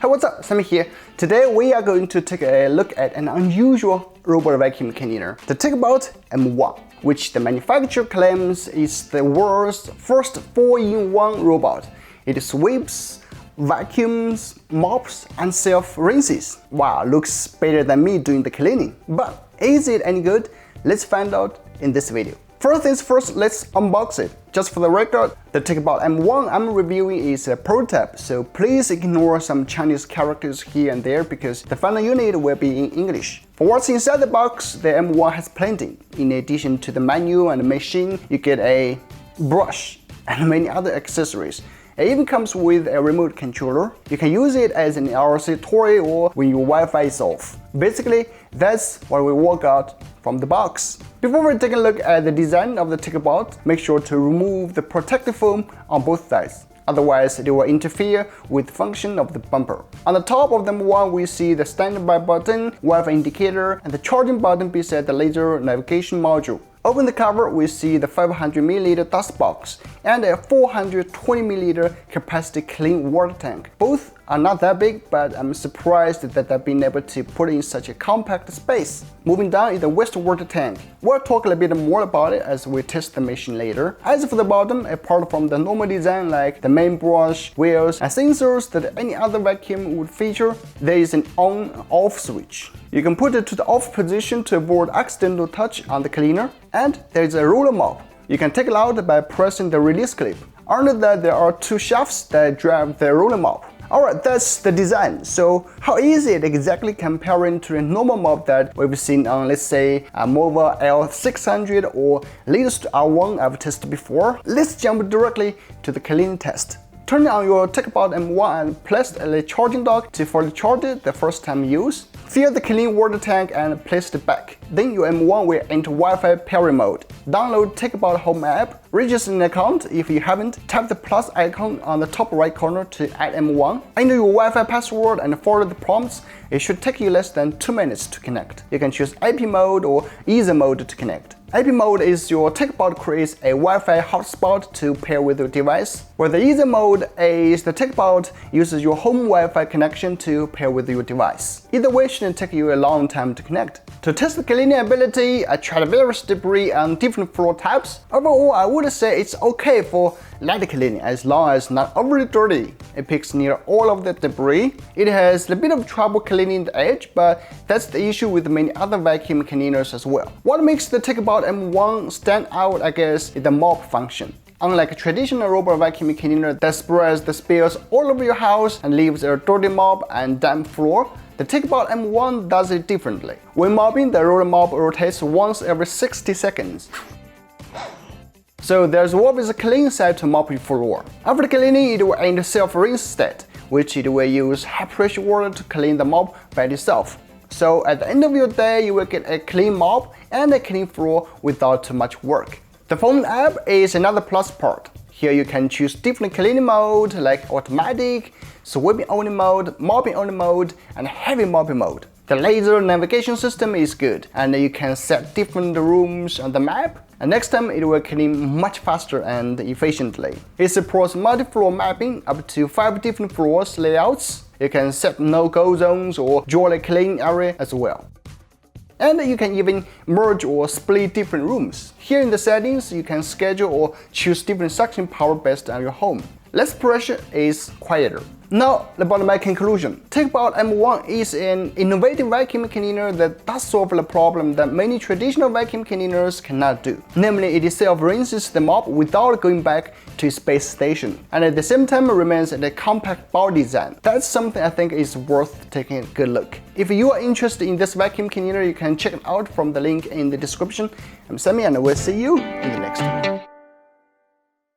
Hey, what's up? Sammy here. Today we are going to take a look at an unusual robot vacuum cleaner, the TICKBOT M1, which the manufacturer claims is the world's first 4-in-1 robot. It sweeps, vacuums, mops, and self-rinses. Wow, looks better than me doing the cleaning. But is it any good? Let's find out in this video. First things first, let's unbox it. Just for the record, the TICKBOT M1 I'm reviewing is a prototype, so please ignore some Chinese characters here and there because the final unit will be in English. For what's inside the box, the M1 has plenty. In addition to the manual and the machine, you get a brush and many other accessories. It even comes with a remote controller. You can use it as an RC toy or when your Wi-Fi is off. Basically, that's what we work out from the box. Before we take a look at the design of the TICKBOT, make sure to remove the protective foam on both sides. Otherwise, it will interfere with the function of the bumper. On the top of the M1, we see the standby button, Wi-Fi indicator, and the charging button beside the laser navigation module. Open the cover, we see the 500ml dust box and a 420ml capacity clean water tank. Both are not that big, but I'm surprised that they've been able to put it in such a compact space. Moving down is the wastewater tank. We'll talk a little bit more about it as we test the machine later. As for the bottom, apart from the normal design like the main brush, wheels, and sensors that any other vacuum would feature, there is an on-off switch. You can put it to the off position to avoid accidental touch on the cleaner. And there is a roller mop. You can take it out by pressing the release clip. Under that, there are two shafts that drive the roller mop. Alright, that's the design. So how is it exactly comparing to a normal mop that we've seen on, let's say, a Mova L600 or latest R1 I've tested before? Let's jump directly to the cleaning test. Turn on your TICKBOT M1 and place a charging dock to fully charge it the first time used. Fill the clean water tank and place it back. Then your M1 will enter Wi-Fi pairing mode. Download TICKBOT Home app. Register an account if you haven't. Tap the plus icon on the top right corner to add M1. Enter your Wi-Fi password and follow the prompts. It should take you less than 2 minutes to connect. You can choose IP mode or easy mode to connect. IP mode is your TICKBOT creates a Wi-Fi hotspot to pair with your device, where the easy mode is the TICKBOT uses your home Wi-Fi connection to pair with your device. Either way shouldn't take you a long time to connect. To test the cleaning ability, I tried various debris on different floor types. Overall, I would say it's okay for light cleaning as long as not overly dirty. It picks near all of the debris. It has a bit of trouble cleaning the edge, but that's the issue with many other vacuum cleaners as well. What makes the TICKBOT M1 stand out, I guess, is the mop function. Unlike a traditional robot vacuum cleaner that spreads the spills all over your house and leaves a dirty mop and damp floor, the TICKBOT M1 does it differently. When mopping, the roller mop rotates once every 60 seconds. So there's always a clean side to mop your floor. After cleaning, it will enter self-rinse state, which it will use high-pressure water to clean the mop by itself. So at the end of your day, you will get a clean mop and a clean floor without too much work. The phone app is another plus part. Here you can choose different cleaning mode like automatic, sweeping only mode, mopping only mode, and heavy mopping mode. The laser navigation system is good, and you can set different rooms on the map. And next time it will clean much faster and efficiently. It supports multi-floor mapping up to 5 different floors layouts. You can set no-go zones or draw a clean area as well. And you can even merge or split different rooms. Here in the settings, you can schedule or choose different suction power based on your home. Less pressure is quieter. Now about my conclusion. TICKBOT M1 is an innovative vacuum cleaner that does solve a problem that many traditional vacuum cleaners cannot do. Namely, it self-rinses the mop without going back to its base station, and at the same time remains in a compact body design. That's something I think is worth taking a good look. If you are interested in this vacuum cleaner, you can check it out from the link in the description. I'm Sammy and I will see you in the next one.